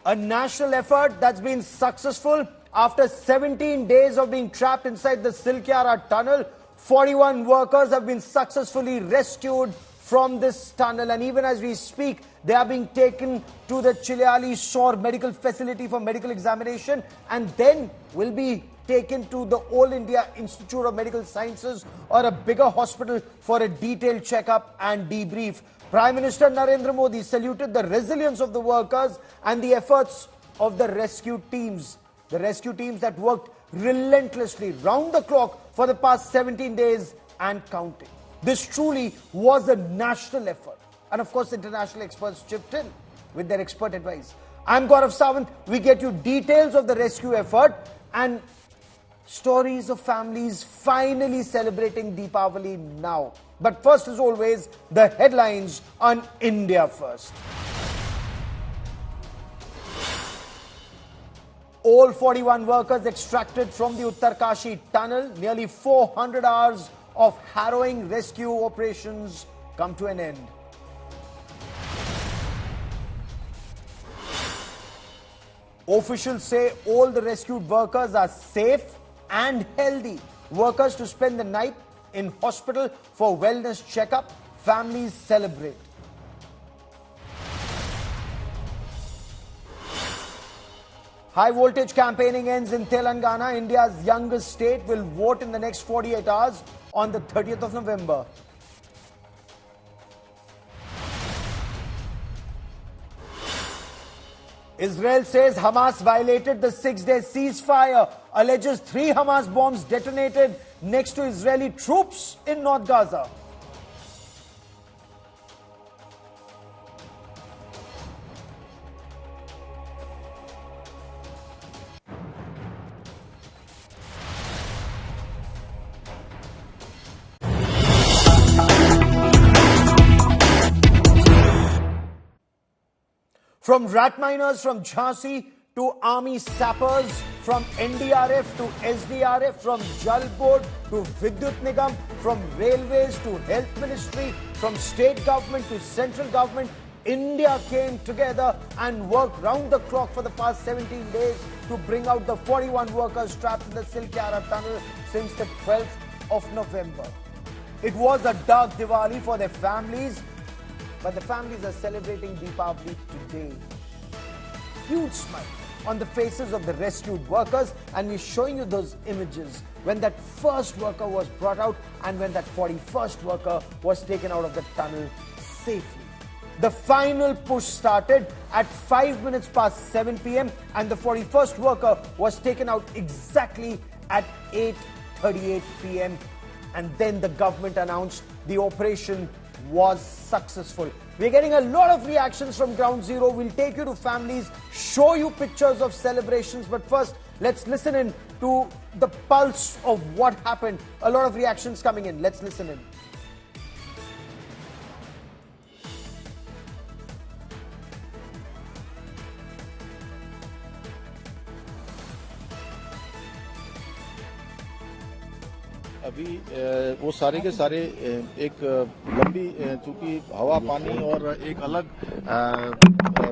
A national effort that's been successful. After 17 days of being trapped inside the Silkyara tunnel, 41 workers have been successfully rescued from this tunnel, and even as we speak, they are being taken to the Chilayali Shore Medical Facility for medical examination, and then will be taken to the All India Institute of Medical Sciences or a bigger hospital for a detailed checkup and debrief. Prime Minister Narendra Modi saluted the resilience of the workers and the efforts of the rescue teams. The rescue teams that worked relentlessly round the clock for the past 17 days and counting. This truly was a national effort. And of course, international experts chipped in with their expert advice. I'm Gaurav Sawant. We get you details of the rescue effort and stories of families finally celebrating Deepavali now. But first, as always, the headlines on India First. All 41 workers extracted from the Uttarkashi tunnel. Nearly 400 hours of harrowing rescue operations come to an end. Officials say all the rescued workers are safe and healthy. Workers to spend the night in hospital for wellness checkup. Families celebrate. High voltage campaigning ends in Telangana. India's youngest state will vote in the next 48 hours on the 30th of November. Israel says Hamas violated the 6-day ceasefire, alleges 3 Hamas bombs detonated next to Israeli troops in North Gaza. From rat miners from Jhansi to army sappers, from NDRF to SDRF, from Jal Board to Vidyut Nigam, from railways to health ministry, from state government to central government, India came together and worked round the clock for the past 17 days to bring out the 41 workers trapped in the Silkyara tunnel since the 12th of November. It was a dark Diwali for their families, but the families are celebrating Deepavali today. Huge smile on the faces of the rescued workers, and we're showing you those images when that first worker was brought out and when that 41st worker was taken out of the tunnel safely. The final push started at 5 minutes past 7 p.m. and the 41st worker was taken out exactly at 8:38 p.m. and then the government announced the operation was successful. We're getting a lot of reactions from ground zero. We'll take you to families, show you pictures of celebrations, but first let's listen in to the pulse of what happened. A lot of reactions coming in. Let's listen in. अभी वो सारे के सारे एक लंबी चूंकि हवा पानी और एक अलग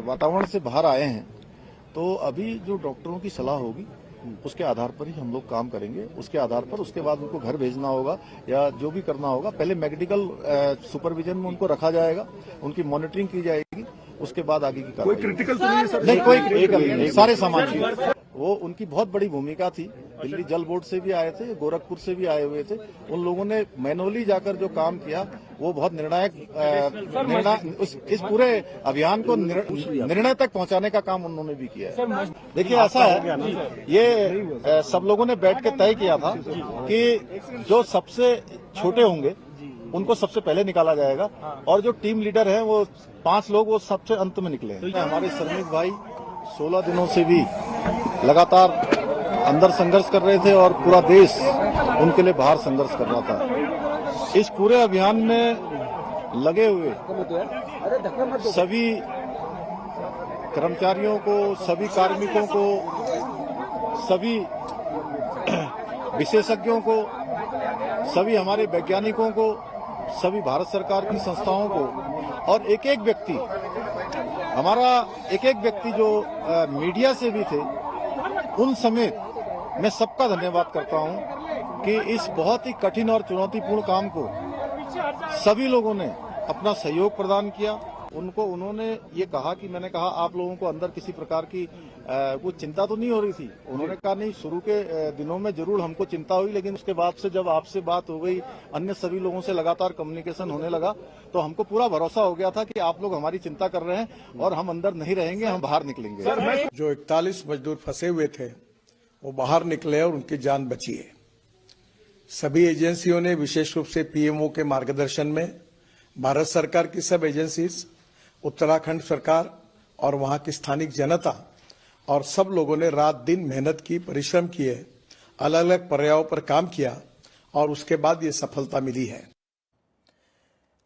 वातावरण से बाहर आए हैं, तो अभी जो डॉक्टरों की सलाह होगी उसके आधार पर ही हम लोग काम करेंगे। उसके आधार पर उसके बाद उनको घर भेजना होगा या जो भी करना होगा, पहले मेडिकल सुपरविजन में उनको रखा जाएगा, उनकी मॉनिटरिंग की जाएगी, उसके बाद आगे की कार्रवाई। कोई क्रिटिकल तो नहीं है सर? नहीं, कोई एक नहीं, सारे समाज वो उनकी बहुत बड़ी भूमिका थी। दिल्ली जल बोर्ड से भी आए थे, गोरखपुर से भी आए हुए थे। उन लोगों ने मैनुअली जाकर जो काम किया वो बहुत निर्णायक इस पूरे अभियान को निर्णय तक पहुंचाने का काम उन्होंने भी किया है। देखिए ऐसा है, ये सब लोगों ने बैठ के तय किया था कि जो सबसे छोटे होंगे उनको सबसे पहले निकाला जाएगा और जो टीम लीडर हैं वो 5 लोग वो सबसे अंत में निकले हैं। हमारे श्रमिक भाई 16 दिनों से भी लगातार अंदर संघर्ष कर रहे थे और पूरा देश उनके लिए बाहर संघर्ष कर रहा था। इस पूरे अभियान में लगे हुए सभी कर्मचारियों को, सभी कार्मिकों को, सभी विशेषज्ञों को, सभी हमारे वैज्ञानिकों को, सभी भारत सरकार की संस्थाओं को और एक एक व्यक्ति हमारा एक एक व्यक्ति जो मीडिया से भी थे उन समेत मैं सबका धन्यवाद करता हूं कि इस बहुत ही कठिन और चुनौतीपूर्ण काम को सभी लोगों ने अपना सहयोग प्रदान किया। उन्होंने ये कहा कि मैंने कहा आप लोगों को अंदर किसी प्रकार की कुछ चिंता तो नहीं हो रही थी। उन्होंने कहा नहीं, शुरू के दिनों में जरूर हमको चिंता हुई, लेकिन उसके बाद से जब आपसे बात हो गई, अन्य सभी लोगों से लगातार कम्युनिकेशन होने लगा, तो हमको पूरा भरोसा हो गया था कि आप लोग हमारी चिंता कर रहे हैं और हम अंदर नहीं रहेंगे, हम बाहर निकलेंगे। जो 41 मजदूर फंसे हुए थे वो बाहर निकले और उनकी जान बची है। सभी एजेंसियों ने, विशेष रूप से पीएमओ के मार्गदर्शन में, भारत सरकार की सब एजेंसीज, उत्तराखंड सरकार और वहां की स्थानिक जनता और सब लोगों ने रात दिन मेहनत की, परिश्रम किए, अलग अलग पर्यायों पर काम किया और उसके बाद ये सफलता मिली है।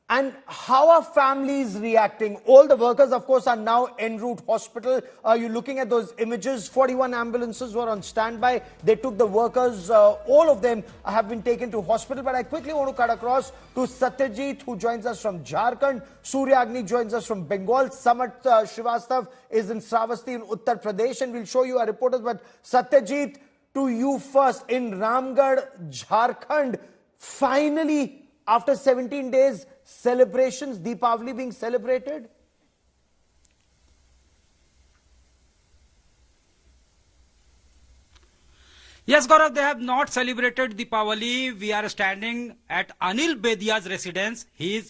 And how are families reacting? All the workers, of course, are now en route hospital. You're looking at those images. 41 ambulances were on standby. They took the workers. All of them have been taken to hospital. But I quickly want to cut across to Satyajit, who joins us from Jharkhand. Suryagni joins us from Bengal. Samat Srivastav is in Sravasti in Uttar Pradesh. And we'll show you our reporters. But Satyajit, to you first. In Ramgarh, Jharkhand, finally, after 17 days, celebrations, Deepavali being celebrated? Yes, Gaurav, they have not celebrated Deepavali. We are standing at Anil Bedia's residence. He is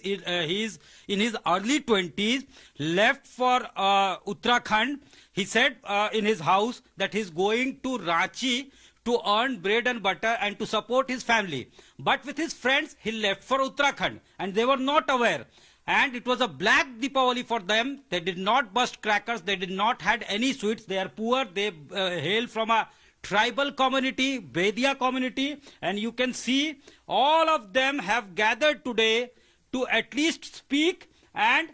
in his early 20s, left for Uttarakhand. He said in his house that he is going to Ranchi to earn bread and butter and to support his family. But with his friends, he left for Uttarakhand and they were not aware. And it was a black Deepavali for them. They did not burst crackers. They did not had any sweets. They are poor. They hail from a tribal community, Bedia community. And you can see all of them have gathered today to at least speak, and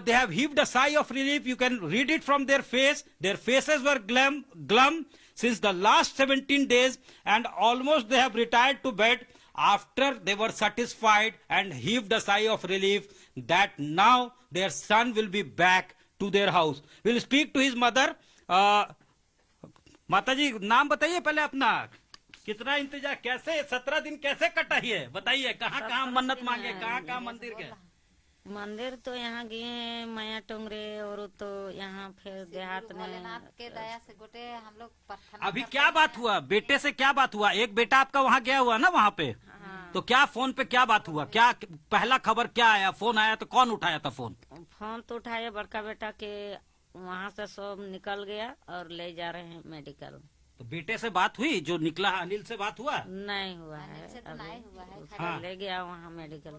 they have heaved a sigh of relief. You can read it from their face. Their faces were glum since the last 17 days, and almost they have retired to bed after they were satisfied and heaved a sigh of relief that now their son will be back to their house. We'll speak to his mother. माता जी, नाम बताइए पहले अपना, कितना इंतजार, कैसे 17 दिन कैसे कटा है बताइए, कहाँ कहाँ मन्नत मांगे, कहाँ कहाँ मंदिर गए? मंदिर तो यहाँ गए माया टोंगरे, और तो यहाँ फिर देहात में के दया से गोटे हम लोग प्रार्थना। अभी क्या बात हुआ, बेटे से क्या बात हुआ? एक बेटा आपका वहाँ गया हुआ ना वहाँ पे, तो क्या फोन पे क्या बात हुआ, क्या पहला खबर क्या आया? फोन आया तो कौन उठाया था फोन? फोन तो उठाया बड़का बेटा के, वहाँ से सब निकल गया और ले जा रहे हैं मेडिकल। तो बेटे से बात हुई, जो निकला अनिल से बात हुआ? नहीं हुआ है, तो नहीं हुआ है। हाँ। ले गया वहाँ मेडिकल।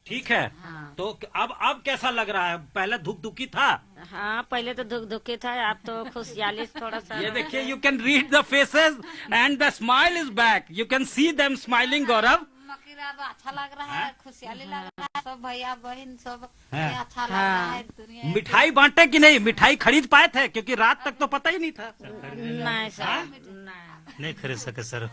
ठीक है। हाँ। तो अब कैसा लग रहा है? पहले दुखी था? हाँ, पहले तो दुखी था, अब तो खुशहाली थोड़ा सा। ये देखिए, you can read the faces and the smile is back. You can see them smiling. Gaurav, अच्छा लग रहा है, खुशहाली लग रहा है, सब भैया बहन सब अच्छा लग रहा है। दुनिया मिठाई बांटे कि नहीं? मिठाई खरीद पाए थे? क्योंकि रात तक तो पता ही नहीं था। नहीं सर, नहीं खरीद सके सर।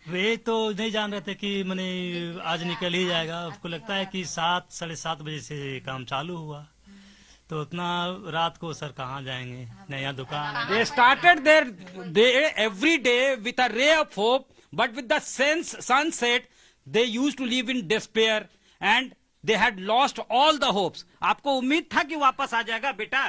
वे तो नहीं जान रहे थे कि मैंने आज निकल ही जाएगा। उसको लगता है कि 7 साढ़े 7 बजे से काम चालू हुआ, तो उतना रात को सर कहाँ जाएंगे, नया दुकान। They started their day every day with a ray of hope, but with the sunset they used to live in despair and they had lost all the hopes. आपको उम्मीद था कि वापस आ जाएगा बेटा?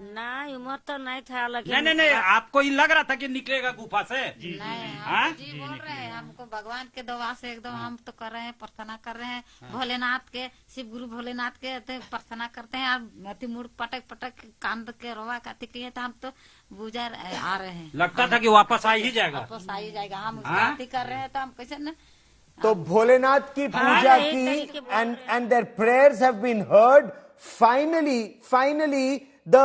नहीं, उम्र तो नहीं था, लेकिन नहीं, आपको ही लग रहा था कि निकलेगा गुफा से? जी बोल रहे हैं, हमको भगवान के दुआ से एकदम हम तो कर रहे हैं, प्रार्थना कर रहे हैं भोलेनाथ के, शिव गुरु भोलेनाथ के प्रार्थना करते हैं। और मुड़ पटक कांद के रोवा काती किए तो हम तो बुझा आ रहे हैं। लगता था कि वापस आ ही जाएगा। वापस आ ही जाएगा, हम बात कर रहे हैं तो हम कैसे न। तो भोलेनाथ की पूजा की and their prayers have been heard. Finally, the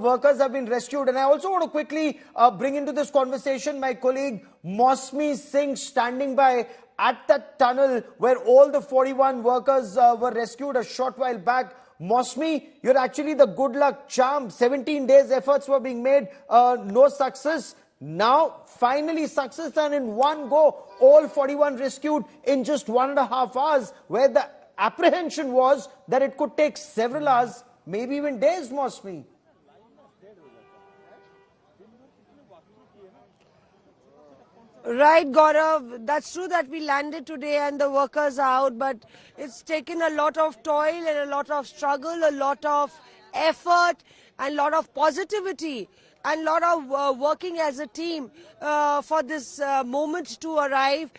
workers have been rescued. And I also want to quickly bring into this conversation my colleague Mosmi Singh, standing by at the tunnel where all the 41 workers were rescued a short while back. Mosmi, you're actually the good luck charm. 17 days efforts were being made, no success. Now, finally success, and in one go, all 41 rescued in just 1.5 hours, where the apprehension was that it could take several hours, maybe even days, Mosmi. Right, Gaurav. That's true that we landed today and the workers are out, but it's taken a lot of toil and a lot of struggle, a lot of effort and a lot of positivity and a lot of working as a team for this moment to arrive.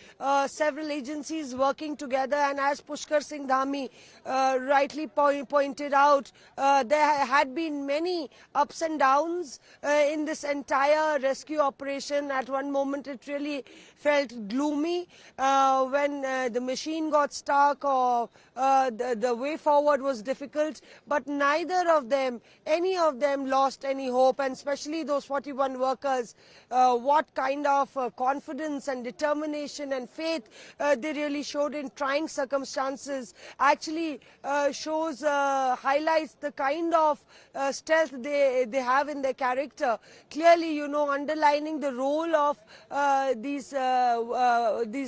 Several agencies working together, and as Pushkar Singh Dhami rightly pointed out, there had been many ups and downs in this entire rescue operation. At one moment it really felt gloomy when the machine got stuck or the way forward was difficult, but neither of them, any of them lost any hope, and especially those 41 workers, what kind of confidence and determination and faith they really showed in trying circumstances actually shows, highlights the kind of stealth they have in their character. Clearly, you know, underlining the role of these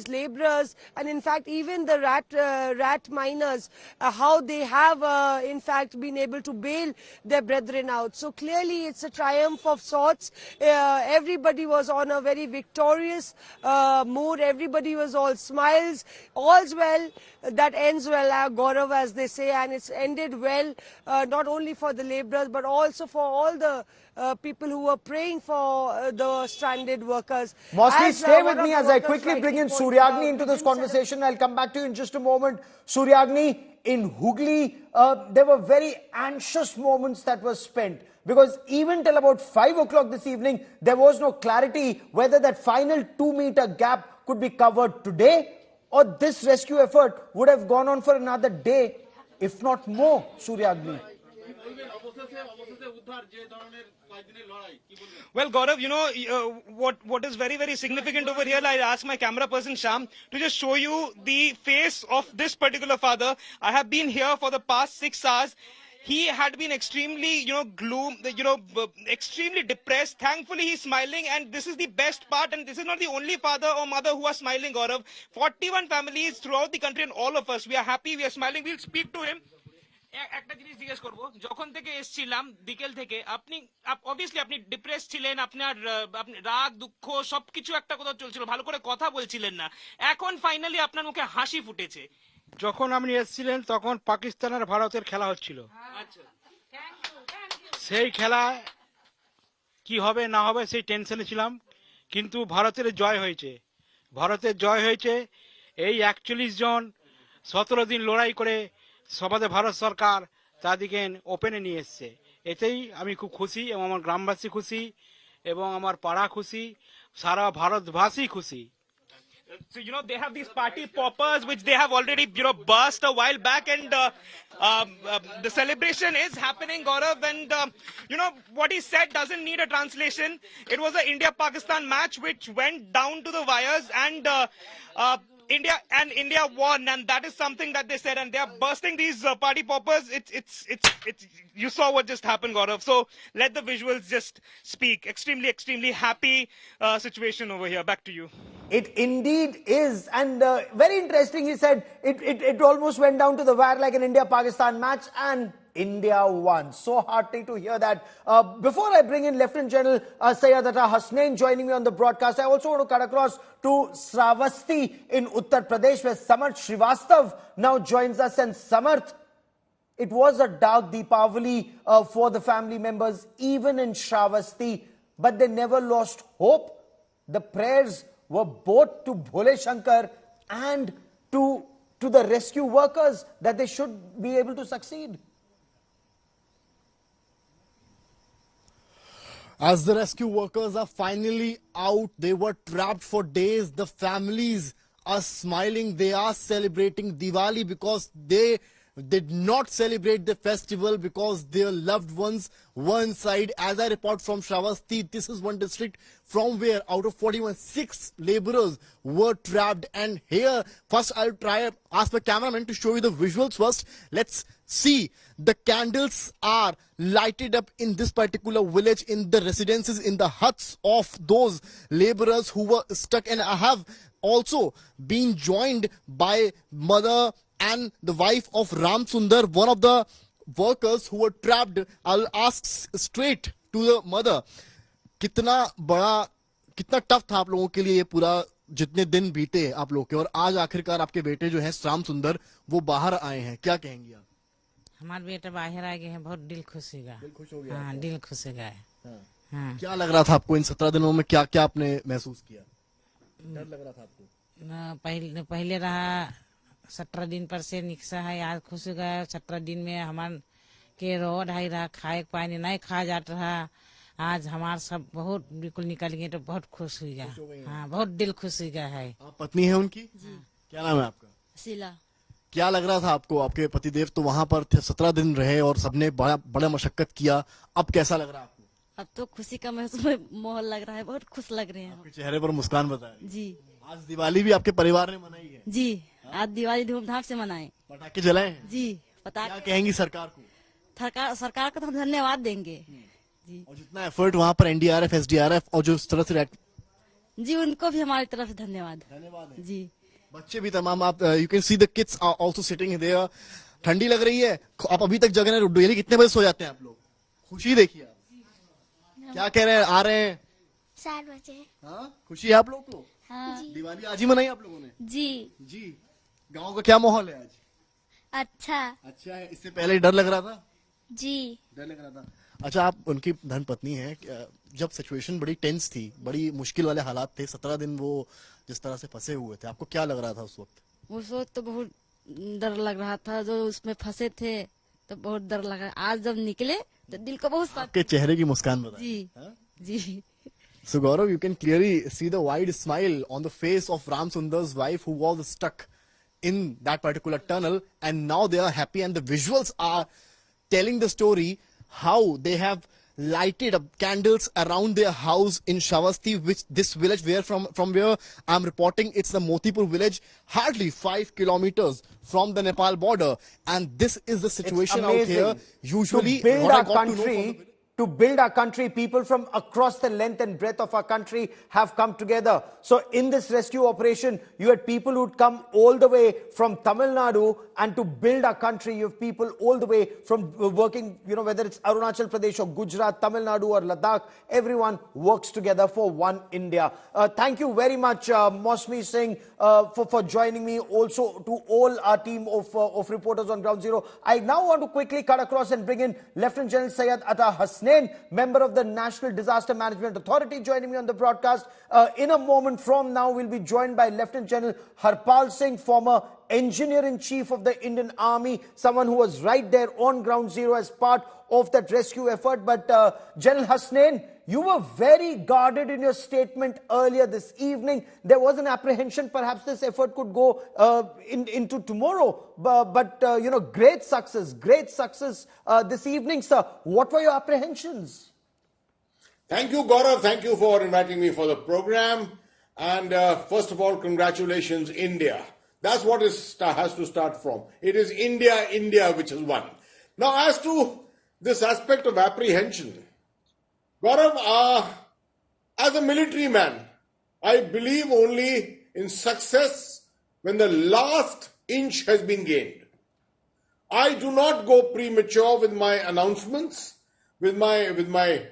laborers, and in fact even the rat miners, how they have in fact been able to bail their brethren out. So clearly it's a triumph of sorts. Everybody was on a very victorious mood. Everybody was all smiles. All's well that ends well, Gaurav, as they say, and it's ended well, not only for the laborers but also for all the people who were praying for the stranded workers. Mosmi, stay with me as I quickly bring in Suryagni into this conversation. I'll come back to you in just a moment. Suryagni, in Hooghly, there were very anxious moments that were spent, because even till about 5 o'clock this evening, there was no clarity whether that final 2-meter gap could be covered today, or this rescue effort would have gone on for another day, if not more. Suryagni. Well, Gaurav, you know, what is very, very significant over here, I'll ask my camera person Sham to just show you the face of this particular father. I have been here for the past 6 hours. He had been extremely, extremely depressed. Thankfully, he's smiling, and this is the best part. And this is not the only father or mother who are smiling, Gaurav. 41 families throughout the country, and all of us, we are happy, we are smiling. We'll speak to him. একটা জিনিস জিজ্ঞেস করবো, যখন থেকে এসেছিলাম বিকেল থেকে, আপনি অবভিয়াসলি আপনি ডিপ্রেস ছিলেন, আপনার রাগ দুঃখ সবকিছু একটা কথা চলছিল, ভালো করে কথা বলছিলেন না, এখন ফাইনালি আপনার মুখে হাসি ফুটেছে। যখন আপনি এসেছিলেন তখন পাকিস্তান আর ভারতের খেলা হচ্ছিল, সেই খেলা কি হবে না হবে সেই টেনশনে ছিলাম, কিন্তু ভারতের জয় হয়েছে। ভারতের জয় হয়েছে, এই 41 জন 17 দিন লড়াই করে সবাদে ভারত সরকার তাদেরকে ওপেনে নিয়ে এসছে। এতেই আমি খুব খুশি, এবং আমার গ্রামবাসী খুশি, এবং আমার পাড়া খুশি, সারা ভারতবাসী খুশি। So, you know, they have these party poppers, which they have already, burst a while back, and the celebration is happening, Gaurav, and, what he said doesn't need a translation. It was an India-Pakistan match which went down to the wires, and India won, and that is something that they said, and they are bursting these party poppers. It's you saw what just happened, Gaurav. So let the visuals just speak. Extremely happy situation over here. Back to you. It indeed is, and very interesting. He said it almost went down to the wire like an India-Pakistan match, and India won. So heartening to hear that. Before I bring in Lieutenant General Sayyadata Hasnain joining me on the broadcast, I also want to cut across to Shravasti in Uttar Pradesh, where Samarth Srivastav now joins us. And Samarth, it was a dark Deepavali for the family members, even in Shravasti, but they never lost hope. The prayers were both to Bhole Shankar and to the rescue workers that they should be able to succeed. As the rescue workers are finally out, they were trapped for days. The families are smiling. They are celebrating Diwali because they did not celebrate the festival because their loved ones were inside. As I report from Shravasti, this is one district from where out of 41, 6 laborers were trapped. And here, first I'll ask my cameraman to show you the visuals first. Let's see. The candles are lighted up in this particular village, in the residences, in the huts of those laborers who were stuck. And I have also been joined by Mother and the wife of Ram Sundar, one of the workers who were trapped. I'll ask straight to the mother, कितना tough था आप लोगों के लिए ये पूरा जितने दिन बीते आप लोगों के, और आज आखिरकार आपके बेटे जो हैं राम सुंदर वो बाहर आए हैं, क्या कहेंगी आप? हमारे बेटा बाहर आ गए हैं, बहुत दिल खुश हो गया। हाँ, दिल खुश हो गया। हाँ। क्या लग रहा था आपको इन 17 दिनों में, क्या क्या आपने महसूस किया? डर लग रहा था आपको? पहले रहा 17 दिन पर से निकसा है, आज खुश हो गया। 17 दिन में हमारे के रोड हाई रहा, खाए पानी नहीं खा जाता रहा, आज हमारा सब बहुत बिल्कुल निकल गए, तो बहुत खुश हो गया। हाँ, बहुत दिल खुश हो गया है। आप पत्नी है उनकी? जी। क्या नाम है आपका? शीला। क्या लग रहा था आपको? आपके पतिदेव तो वहाँ पर थे, 17 दिन रहे और सबने बड़ा मशक्कत किया, अब कैसा लग रहा है आपको? अब तो खुशी का महसूस माहौल लग रहा है, बहुत खुश लग रहे हैं। आपके चेहरे पर मुस्कान बताया। जी। आज दिवाली भी आपके परिवार ने मनाई है? जी, आज दिवाली धूमधाम से मनाए। पटाखे जलाए हैं? जी। पटाखे। क्या कहेंगी सरकार को? सरकार को तो हम धन्यवाद देंगे। जी। और जितना एफर्ट वहाँ पर NDRF, SDRF और जो इस तरह से जी, उनको भी हमारी तरफ से धन्यवाद। धन्यवाद जी। बच्चे भी तमाम, आप you can see the kids are also sitting there. ठंडी लग रही है, आप अभी तक जग रहे हैं। डेली कितने बजे सो जाते हैं आप लोग? खुशी देखिए आप क्या कह रहे हैं, आ रहे हैं 7 बजे। हाँ, खुशी है आप लोग को? हाँ। दिवाली आज ही मनाई आप लोगों ने? जी। जी। गाँव का क्या माहौल है आज? अच्छा है। इससे पहले डर लग रहा था? जी, डर लग रहा था। अच्छा, आप उनकी धर्म पत्नी हैं, जब सिचुएशन बड़ी टेंस थी, बड़ी मुश्किल वाले हालात थे, 17 दिन वो जिस तरह से फंसे हुए थे, आपको क्या लग रहा था उस वक्त? उस वक्त तो बहुत डर लग रहा था, जो उसमें फंसे थे तो बहुत डर लगा। आज जब निकले तो दिल को बहुत आपके चेहरे की मुस्कान बताइए। जी। हाँ? जी। So Gaurav, you can clearly see the wide smile on the face of Ram Sundar's wife who was stuck in that particular tunnel, and now they are happy, and the visuals are telling the story how they have lighted up candles around their house in Shavasti, which this village where from where I'm reporting, it's the Motipur village, hardly 5 kilometers from the Nepal border, and this is the situation out here. Usually, to build our country, to build our country, people from across the length and breadth of our country have come together. So in this rescue operation, you had people who'd come all the way from Tamil Nadu, and to build our country, you have people all the way from working, whether it's Arunachal Pradesh or Gujarat, Tamil Nadu or Ladakh, everyone works together for one India. Thank you very much, Mosmi Singh, for joining me. Also to all our team of reporters on Ground Zero. I now want to quickly cut across and bring in Lieutenant General Syed Atta Hasnain, member of the National Disaster Management Authority, joining me on the broadcast. In a moment from now, we'll be joined by Lieutenant General Harpal Singh, former Engineer-in-Chief of the Indian Army, someone who was right there on Ground Zero as part of that rescue effort. But General Hasnain, you were very guarded in your statement earlier this evening. There was an apprehension perhaps this effort could go into tomorrow. But great success this evening, sir. What were your apprehensions? Thank you, Gaurav. Thank you for inviting me for the program. And first of all, congratulations, India. That's what has to start from. It is India which has won. Now, as to this aspect of apprehension, Gaurav, as a military man, I believe only in success when the last inch has been gained. I do not go premature with my announcements, with my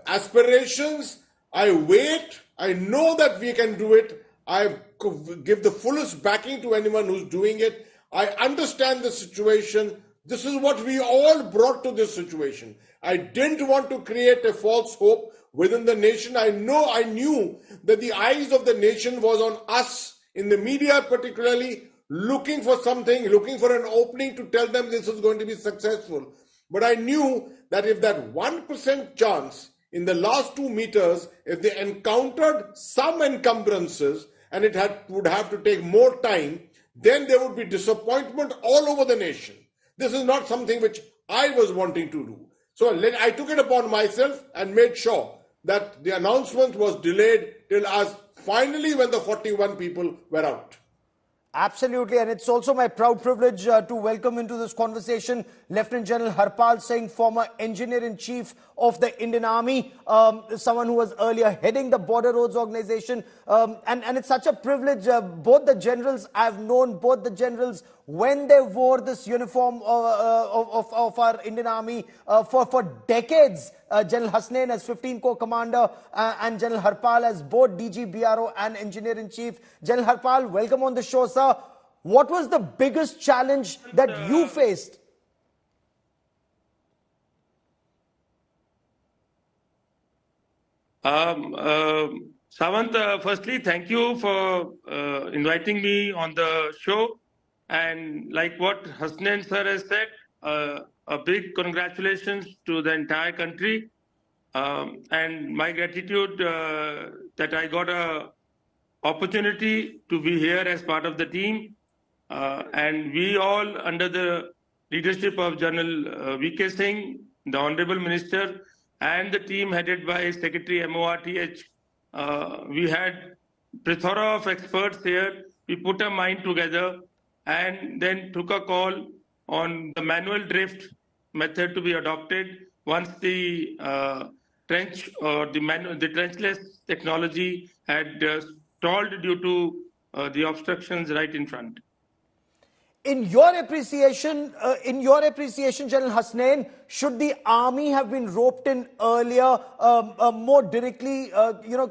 aspirations. I wait. I know that we can do it. I give the fullest backing to anyone who's doing it. I understand the situation. This is what we all brought to this situation. I didn't want to create a false hope within the nation. I knew that the eyes of the nation was on us, in the media particularly, looking for something, looking for an opening to tell them this is going to be successful. But I knew that if that 1% chance in the last 2 meters, if they encountered some encumbrances, and it would have to take more time, then there would be disappointment all over the nation. This is not something which I was wanting to do. So I took it upon myself and made sure that the announcement was delayed till us finally when the 41 people were out. Absolutely, and it's also my proud privilege to welcome into this conversation Lieutenant General Harpal Singh, former Engineer-in-Chief of the Indian Army, someone who was earlier heading the Border Roads Organization, and it's such a privilege. Both the generals I've known, both the generals when they wore this uniform of our Indian Army for decades. General Hasnain as 15 Corps Commander and General Harpal as both DG, BRO and Engineer-in-Chief. General Harpal, welcome on the show, sir. What was the biggest challenge that you faced? Savant, firstly, thank you for inviting me on the show. And like what Hasnain sir has said, a big congratulations to the entire country. And my gratitude that I got a opportunity to be here as part of the team. And we all, under the leadership of General VK Singh, the Honorable Minister, and the team headed by Secretary MORTH, we had a plethora of experts here. We put a mind together and then took a call on the manual drift method to be adopted once the trench or the trenchless technology had stalled due to the obstructions right in front. In your appreciation, General Hasnain, should the army have been roped in earlier, more directly,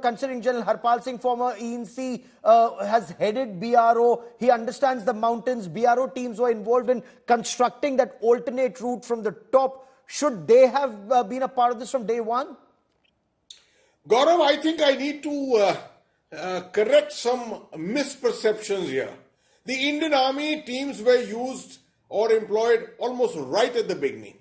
considering General Harpal Singh, former ENC, has headed BRO, he understands the mountains, BRO teams were involved in constructing that alternate route from the top. Should they have been a part of this from day one? Gaurav, I think I need to correct some misperceptions here. The Indian Army teams were used or employed almost right at the beginning.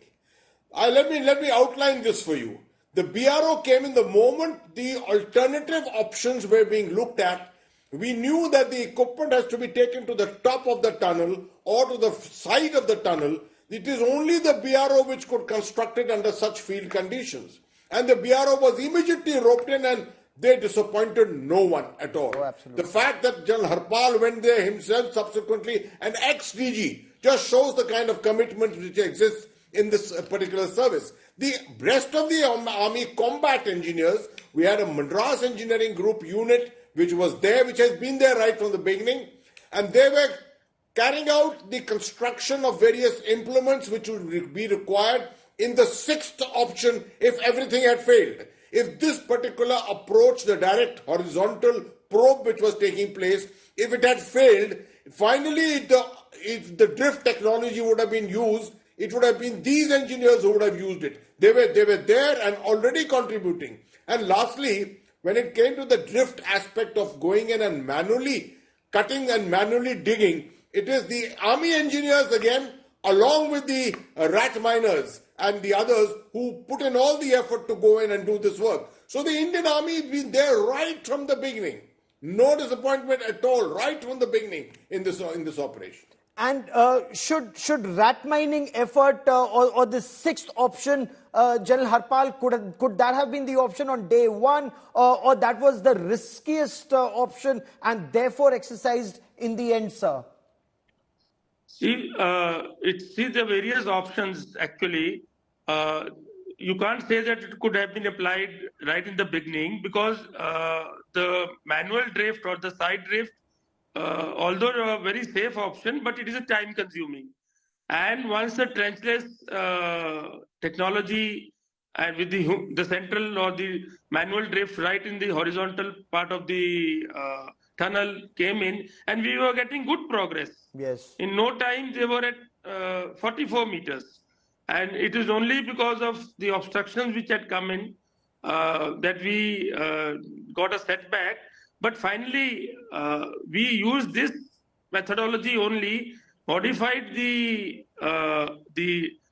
Let me outline this for you. The BRO came in the moment the alternative options were being looked at. We knew that the equipment has to be taken to the top of the tunnel or to the side of the tunnel. It is only the BRO which could construct it under such field conditions. And the BRO was immediately roped in, and they disappointed no one at all. Oh, the fact that General Harpal went there himself subsequently, an ex-DG, just shows the kind of commitment which exists in this particular service. The rest of the Army combat engineers, we had a Madras Engineering Group unit which was there, which has been there right from the beginning, and they were carrying out the construction of various implements which would be required in the sixth option if everything had failed. If this particular approach, the direct horizontal probe which was taking place, if it had failed, finally if the drift technology would have been used, it would have been these engineers who would have used it. They were there and already contributing. And lastly, when it came to the drift aspect of going in and manually cutting and manually digging, it is the Army engineers again, along with the rat miners and the others who put in all the effort to go in and do this work. So the Indian Army has been there right from the beginning. No disappointment at all, right from the beginning in this operation. And should rat mining effort or the sixth option, General Harpal, could that have been the option on day one, or that was the riskiest option and therefore exercised in the end, sir? See, the various options actually. You can't say that it could have been applied right in the beginning because the manual drift or the side drift, although a very safe option, but it is a time consuming. And once the trenchless technology and with the central or the manual drift right in the horizontal part of the tunnel came in, and we were getting good progress. Yes. In no time, they were at 44 meters. And it is only because of the obstructions which had come in that we got a setback. But finally, we used this methodology only, modified the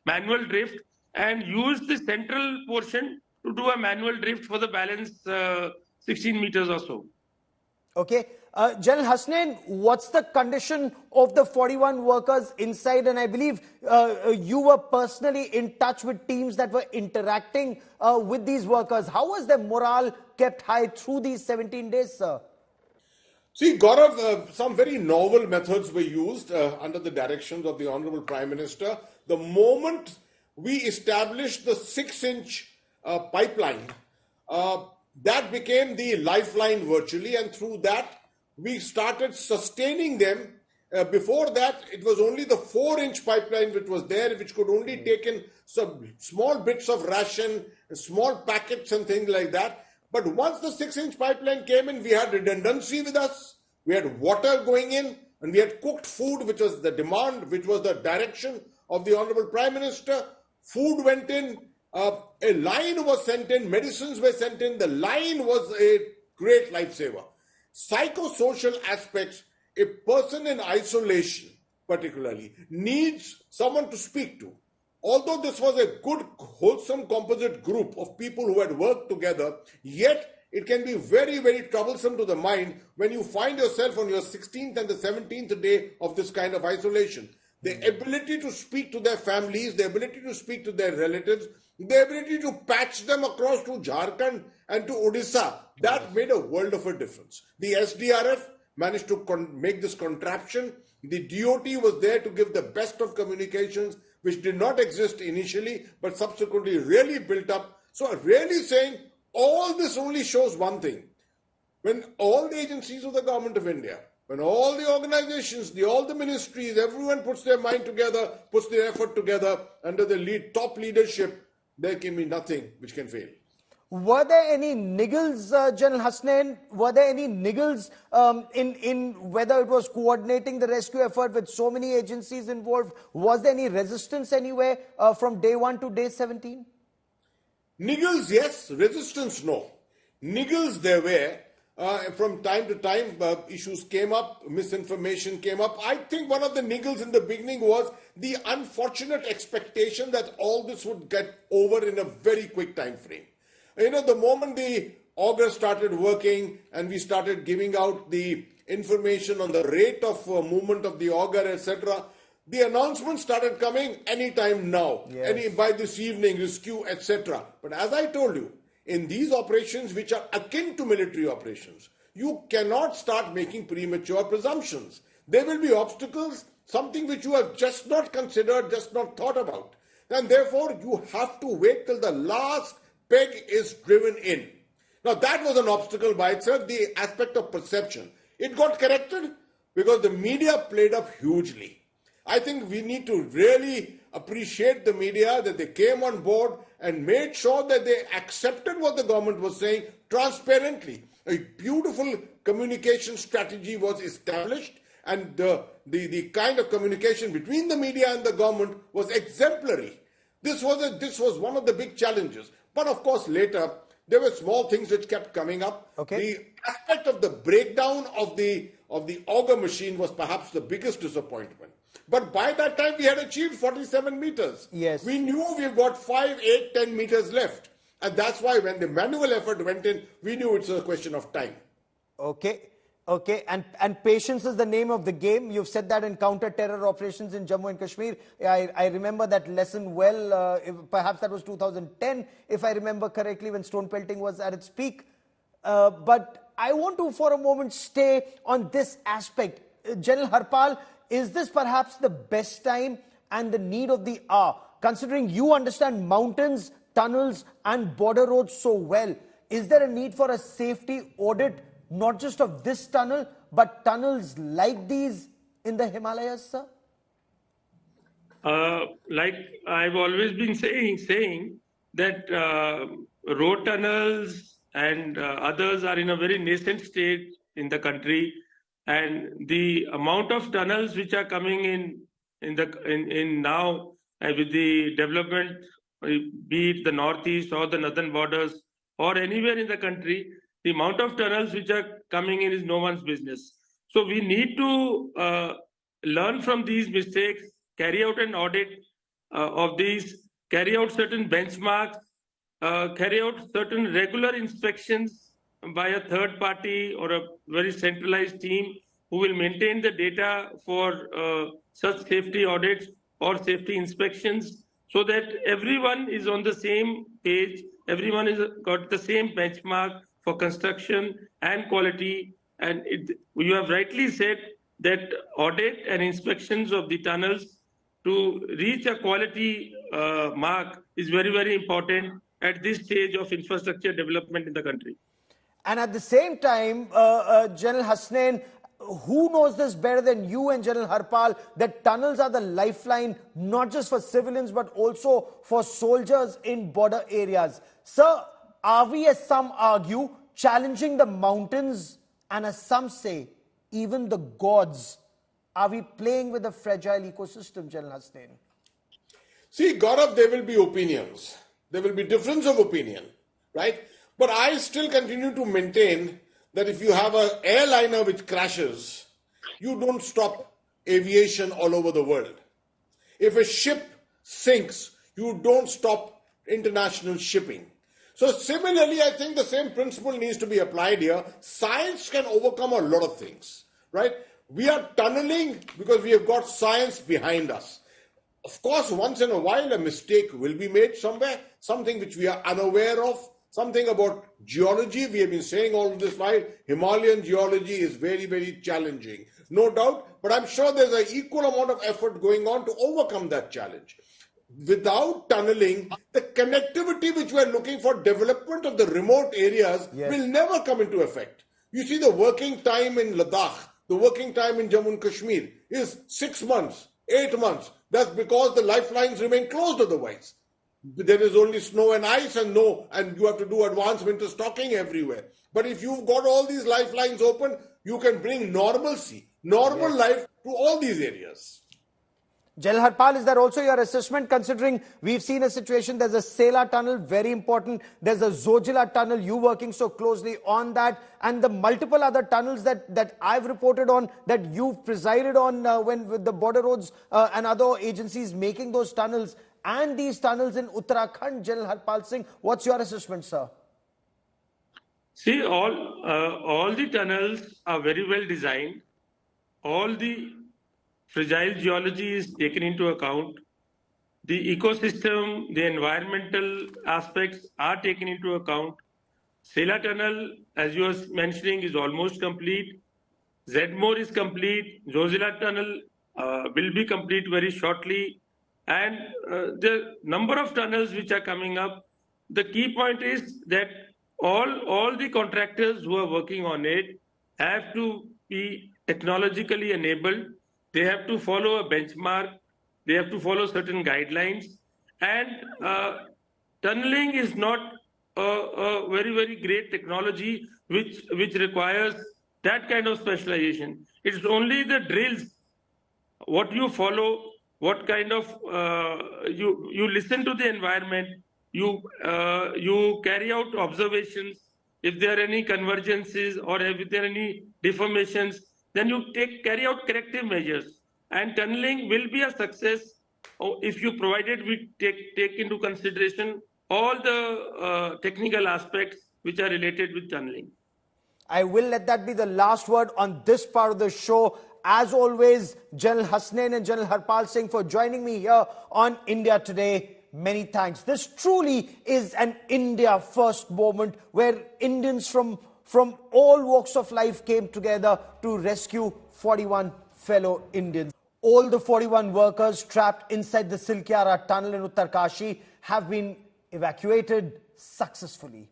manual drift, and used the central portion to do a manual drift for the balance 16 meters or so. Okay. General Hasnain, what's the condition of the 41 workers inside? And I believe you were personally in touch with teams that were interacting with these workers. How was their morale kept high through these 17 days, sir? See, Gaurav, some very novel methods were used under the directions of the Honorable Prime Minister. The moment we established the 6-inch pipeline, that became the lifeline virtually, and through that, we started sustaining them Before that, it was only the 4-inch pipeline which was there, which could only take in some small bits of ration, small packets and things like that. But once the 6-inch pipeline came in, we had redundancy with us. We had water going in, and we had cooked food, which was the demand, which was the direction of the Honorable Prime Minister. Food went in, a line was sent in, medicines were sent in. The line was a great lifesaver. Psychosocial aspects, a person in isolation particularly needs someone to speak to. Although this was a good, wholesome composite group of people who had worked together, yet it can be very, very troublesome to the mind when you find yourself on your 16th and the 17th day of this kind of isolation. The ability to speak to their families, the ability to speak to their relatives, the ability to patch them across to Jharkhand and to Odisha, that made a world of a difference. The SDRF managed to make this contraption. The DOT was there to give the best of communications, which did not exist initially, but subsequently really built up. So I'm really saying all this only shows one thing. When all the agencies of the government of India, when all the organizations, all the ministries, everyone puts their mind together, puts their effort together under the top leadership, there can be nothing which can fail. Were there any niggles, General Hasnain? Were there any niggles in whether it was coordinating the rescue effort with so many agencies involved? Was there any resistance anywhere from day 1 to day 17? Niggles, yes. Resistance, no. Niggles, there were. From time to time, issues came up, misinformation came up. I think one of the niggles in the beginning was the unfortunate expectation that all this would get over in a very quick time frame. You know, the moment the auger started working and we started giving out the information on the rate of movement of the auger, etc., the announcement started coming anytime now, by this evening, rescue, etc. But as I told you, in these operations which are akin to military operations, you cannot start making premature presumptions. There will be obstacles, something which you have just not considered, just not thought about. And therefore, you have to wait till the last peg is driven in. Now, that was an obstacle by itself, the aspect of perception. It got corrected because the media played up hugely. I think we need to really appreciate the media that they came on board and made sure that they accepted what the government was saying transparently. A beautiful communication strategy was established, and the kind of communication between the media and the government was exemplary. This was one of the big challenges. But of course, later, there were small things which kept coming up. The aspect of the breakdown of the auger machine was perhaps the biggest disappointment. But by that time, we had achieved 47 meters. Yes. We knew we've got 5, 8, 10 meters left. And that's why when the manual effort went in, we knew it's a question of time. Okay. And patience is the name of the game. You've said that in counter-terror operations in Jammu and Kashmir. I remember that lesson well. Perhaps that was 2010, if I remember correctly, when stone pelting was at its peak. But I want to, for a moment, stay on this aspect. General Harpal, is this perhaps the best time and the need of the hour? Considering you understand mountains, tunnels, and border roads so well, is there a need for a safety audit, not just of this tunnel, but tunnels like these in the Himalayas, sir? Like I've always been saying that road tunnels and others are in a very nascent state in the country, and the amount of tunnels which are coming in now with the development, be it the northeast or the northern borders or anywhere in the country, the amount of tunnels which are coming in is no one's business. So we need to learn from these mistakes, carry out an audit of these, carry out certain benchmarks, carry out certain regular inspections by a third party or a very centralized team who will maintain the data for such safety audits or safety inspections, so that everyone is on the same page, everyone is got the same benchmark for construction and quality. And you have rightly said that audit and inspections of the tunnels to reach a quality mark is very, very important at this stage of infrastructure development in the country. And at the same time, General Hasnain, who knows this better than you and General Harpal, that tunnels are the lifeline, not just for civilians, but also for soldiers in border areas. Sir, are we, as some argue, challenging the mountains, and as some say, even the gods? Are we playing with a fragile ecosystem, General Hasnain? See, Gaurav, there will be opinions. There will be difference of opinion, right? But I still continue to maintain that if you have an airliner which crashes, you don't stop aviation all over the world. If a ship sinks, you don't stop international shipping. So similarly, I think the same principle needs to be applied here. Science can overcome a lot of things, right? We are tunneling because we have got science behind us. Of course, once in a while, a mistake will be made somewhere, something which we are unaware of, something about geology. We have been saying all of this while. Himalayan geology is very, very challenging, no doubt. But I'm sure there's an equal amount of effort going on to overcome that challenge. Without tunneling, the connectivity which we are looking for, development of the remote areas, will never come into effect. You see, the working time in Ladakh, the working time in Jammu and Kashmir is 6 months, 8 months. That's because the lifelines remain closed otherwise. There is only snow and ice and you have to do advanced winter stocking everywhere. But if you've got all these lifelines open, you can bring normalcy, normal life to all these areas. General Harpal, is that also your assessment, considering we've seen a situation, there's a Sela tunnel, very important, there's a Zojila tunnel, you working so closely on that, and the multiple other tunnels that I've reported on, that you've presided on when with the border roads and other agencies making those tunnels, and these tunnels in Uttarakhand. General Harpal Singh, what's your assessment, sir? See, all the tunnels are very well designed. All the fragile geology is taken into account. The ecosystem, the environmental aspects are taken into account. Sela tunnel, as you were mentioning, is almost complete. Zedmore is complete. Zojila tunnel will be complete very shortly. And the number of tunnels which are coming up, the key point is that all the contractors who are working on it have to be technologically enabled. They have to follow a benchmark. They have to follow certain guidelines. And tunneling is not a very, very great technology which requires that kind of specialization. It's only the drills, what you follow, what kind of, you listen to the environment, you carry out observations. If there are any convergences or if there are any deformations, then you carry out corrective measures. And tunneling will be a success if you provided we take into consideration all the technical aspects which are related with tunneling. I will let that be the last word on this part of the show. As always, General Hasnain and General Harpal Singh for joining me here on India Today. Many thanks. This truly is an India first moment where Indians from all walks of life came together to rescue 41 fellow Indians. All the 41 workers trapped inside the Silkyara tunnel in Uttarkashi have been evacuated successfully.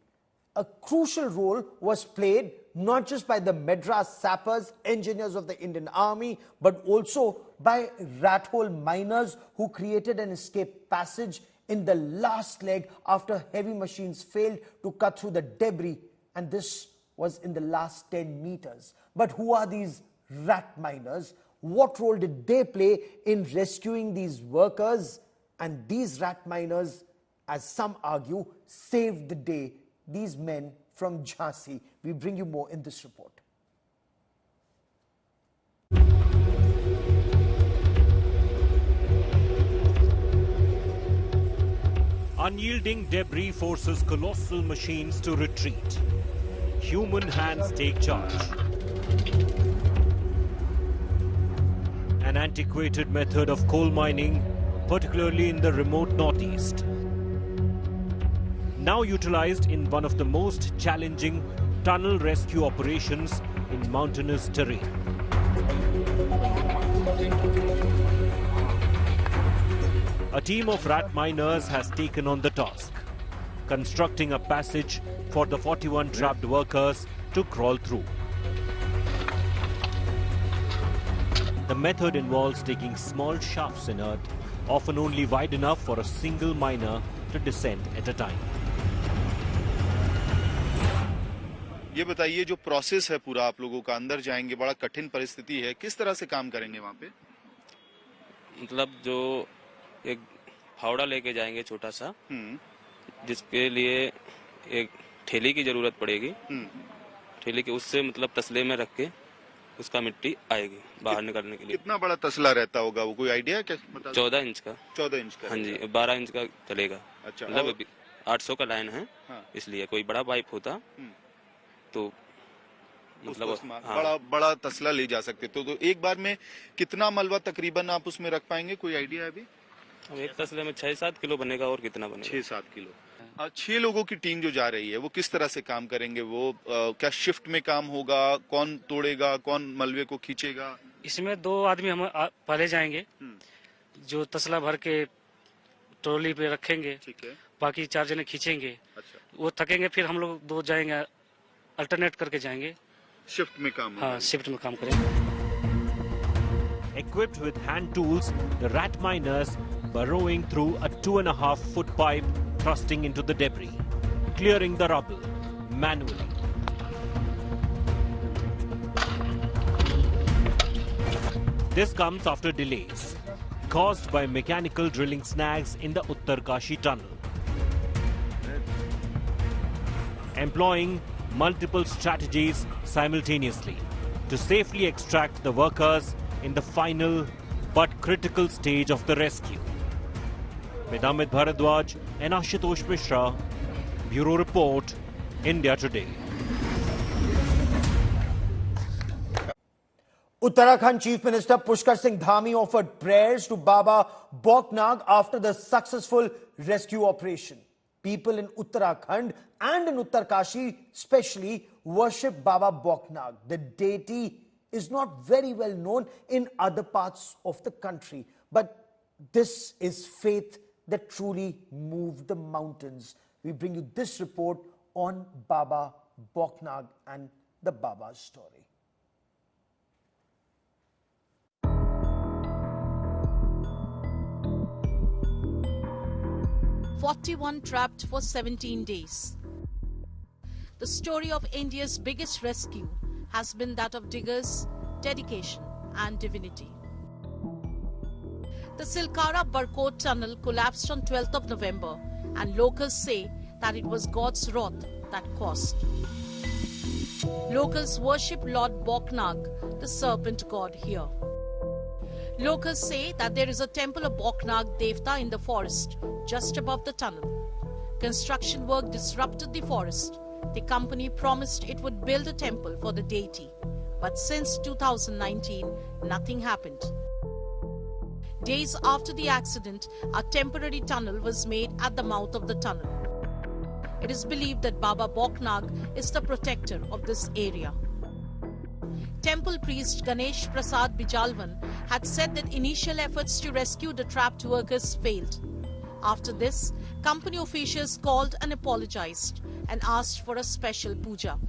A crucial role was played not just by the Madras sappers, engineers of the Indian Army, but also by rat hole miners who created an escape passage in the last leg after heavy machines failed to cut through the debris, and this was in the last 10 meters. But who are these rat miners? What role did they play in rescuing these workers? And these rat miners, as some argue, saved the day. These men from Jhansi. We bring you more in this report. Unyielding debris forces colossal machines to retreat. Human hands take charge. An antiquated method of coal mining, particularly in the remote northeast, now utilized in one of the most challenging tunnel rescue operations in mountainous terrain. A team of rat miners has taken on the task, constructing a passage for the 41 trapped workers to crawl through. The method involves digging small shafts in earth, often only wide enough for a single miner to descend at a time. ये बताइए जो process है पूरा आप लोगों का, अंदर जाएंगे, बड़ा कठिन परिस्थिति है, किस तरह से काम करेंगे वहाँ पे? मतलब जो एक फावड़ा लेके जाएंगे छोटा सा, जिसके लिए एक ठेली की जरूरत पड़ेगी। ठेली के उससे मतलब तसले में रख के उसका मिट्टी आएगी बाहर निकालने के लिए। कितना बड़ा तसला रहता होगा वो, कोई आइडिया है क्या? 14 इंच का। 14 इंच का? हाँ जी, 12 इंच का चलेगा। अच्छा, मतलब 800 का लाइन है। हाँ। इसलिए कोई बड़ा पाइप होता तो मतलब बड़ा तसला ले जा सकते। तो एक बार में कितना मलबा तकरीबन आप उसमें रख पाएंगे, कोई आइडिया है अभी? एक तसले में 6-7 किलो बनेगा। और कितना बनेगा? 6-7 किलो। 6 लोगों की टीम जो जा रही है वो किस तरह से काम करेंगे? वो क्या शिफ्ट में काम होगा? कौन तोड़ेगा, कौन मलबे को खींचेगा? इसमें 2 आदमी हम पहले जाएंगे, जो तसला भर के ट्रॉली पे रखेंगे। ठीक है। बाकी 4 जने खींचेंगे। अच्छा। वो थकेंगे, फिर हम लोग 2 जाएंगे, अल्टरनेट करके जाएंगे। शिफ्ट में काम? हाँ, शिफ्ट में काम करेंगे। Equipped with hand tools, the rat miners burrowing through a 2.5-foot pipe, thrusting into the debris, clearing the rubble manually. This comes after delays caused by mechanical drilling snags in the Uttarkashi tunnel. Employing multiple strategies simultaneously to safely extract the workers in the final but critical stage of the rescue. With Amit Bharadwaj and Ashutosh Mishra, Bureau Report, India Today. Uttarakhand Chief Minister Pushkar Singh Dhami offered prayers to Baba Bnag after the successful rescue operation. People in Uttarakhand and in Uttarkashi especially worship Baba Bnag. The deity is not very well known in other parts of the country, but this is faith that truly moved the mountains. We bring you this report on Baba Bnag and the Baba's story. "41 trapped for 17 days. The story of India's biggest rescue has been that of diggers, dedication and divinity. The Silkyara Barkot tunnel collapsed on 12th of November, and locals say that it was God's wrath that caused. Locals worship Lord Bnag, the serpent god here. Locals say that there is a temple of Bnag Devta in the forest just above the tunnel. Construction work disrupted the forest. The company promised it would build a temple for the deity, but since 2019, nothing happened. Days after the accident, a temporary tunnel was made at the mouth of the tunnel. It is believed that Baba Bnag is the protector of this area. Temple priest Ganesh Prasad Bijalwan had said that initial efforts to rescue the trapped workers failed. After this, company officials called and apologized and asked for a special puja.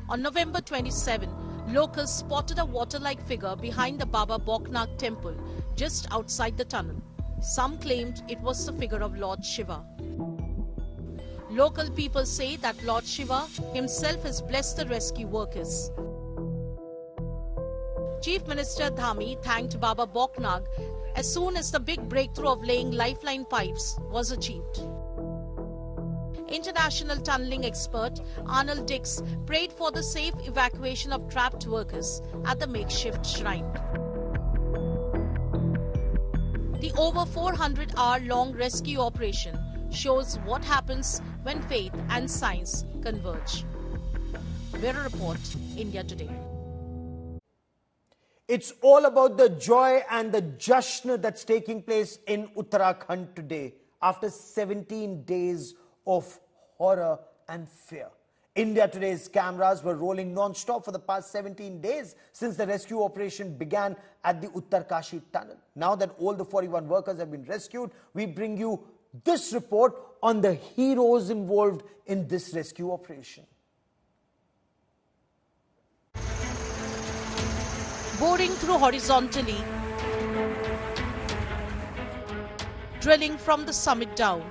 On November 27, locals spotted a water-like figure behind the Baba Bnag temple just outside the tunnel. Some claimed it was the figure of Lord Shiva. Local people say that Lord Shiva himself has blessed the rescue workers. Chief Minister Dhami thanked Baba Bnag as soon as the big breakthrough of laying lifeline pipes was achieved. International tunneling expert Arnold Dix prayed for the safe evacuation of trapped workers at the makeshift shrine. The over 400-hour-long rescue operation shows what happens when faith and science converge. Bureau Report, India Today. It's all about the joy and the jashn that's taking place in Uttarakhand today after 17 days of horror and fear. India Today's cameras were rolling non-stop for the past 17 days since the rescue operation began at the Uttarkashi tunnel. Now that all the 41 workers have been rescued, we bring you this report on the heroes involved in this rescue operation. boring through horizontally, drilling from the summit down.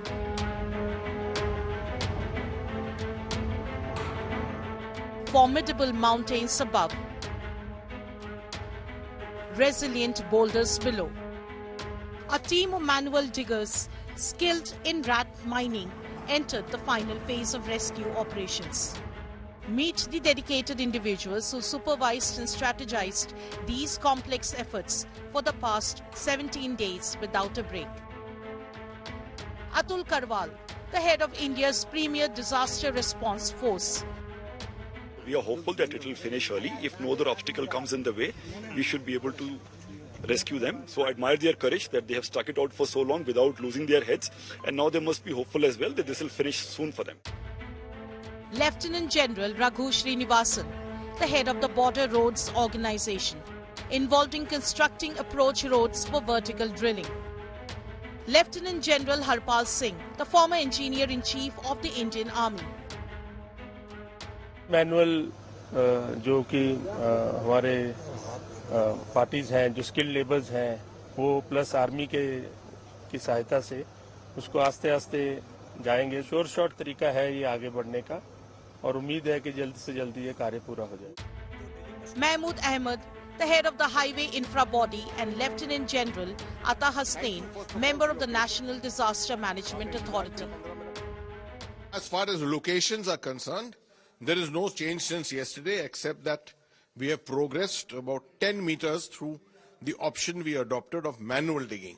Formidable mountains above, resilient boulders below. A team of manual diggers skilled in rat mining entered the final phase of rescue operations. Meet the dedicated individuals who supervised and strategized these complex efforts for the past 17 days without a break. Atul Karwal, the head of India's premier disaster response force. We are hopeful that it will finish early. If no other obstacle comes in the way, we should be able to rescue them. So I admire their courage that they have stuck it out for so long without losing their heads. And now they must be hopeful as well that this will finish soon for them. Lieutenant General Raghu Srinivasan, the head of the Border Roads Organization, involved in constructing approach roads for vertical drilling. Lieutenant General Harpal Singh, the former engineer-in-chief of the Indian Army. Manual जो कि हमारे parties हैं, जो skilled labours हैं, वो plus army की सहायता से उसको आस्ते आस्ते जाएंगे. श्योर शॉर्ट तरीका है ये आगे बढ़ने का और उम्मीद है कि जल्द से जल्द ये कार्य पूरा हो जाए. Mahmood Ahmed, the head of the Highway Infra Body, and Lieutenant General Ata Hasnain, member of the National Disaster Management Authority. As far as locations are concerned, there is no change since yesterday except that we have progressed about 10 meters through the option we adopted of manual digging.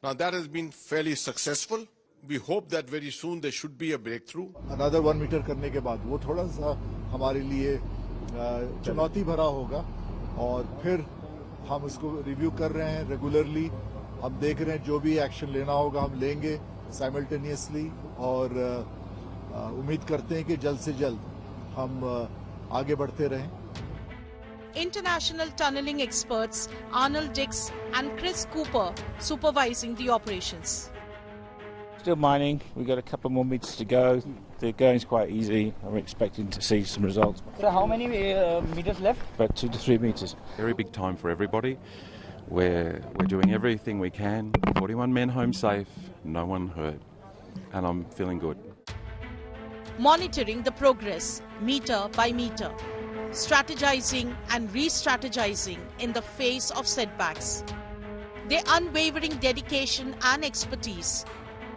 Now that has been fairly successful. We hope that very soon there should be a breakthrough. Another 1 meter करने के बाद वो थोड़ा सा हमारे लिए चुनौती भरा होगा और फिर हम इसको रिव्यू कर रहे हैं रेगुलरली. हम देख रहे हैं जो भी एक्शन लेना होगा हम लेंगे साइमल्टेनियसली और उम्मीद करते हैं कि जल्द से जल्द हम आगे बढ़ते रहें. International tunneling experts Arnold Dix and Chris Cooper supervising the operations. Still mining, we've got a couple more meters to go. The going's quite easy. I'm expecting to see some results. So how many meters left? About 2 to 3 meters. Very big time for everybody. We're doing everything we can. 41 men home safe, no one hurt, and I'm feeling good. Monitoring the progress meter by meter, strategizing and re-strategizing in the face of setbacks. Their unwavering dedication and expertise,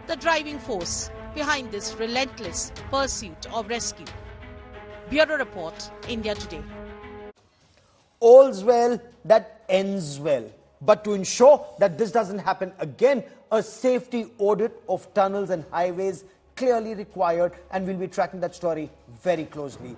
the driving force behind this relentless pursuit of rescue. Bureau Report, India Today. All's well that ends well. But to ensure that this doesn't happen again, a safety audit of tunnels and highways clearly required, and we'll be tracking that story very closely.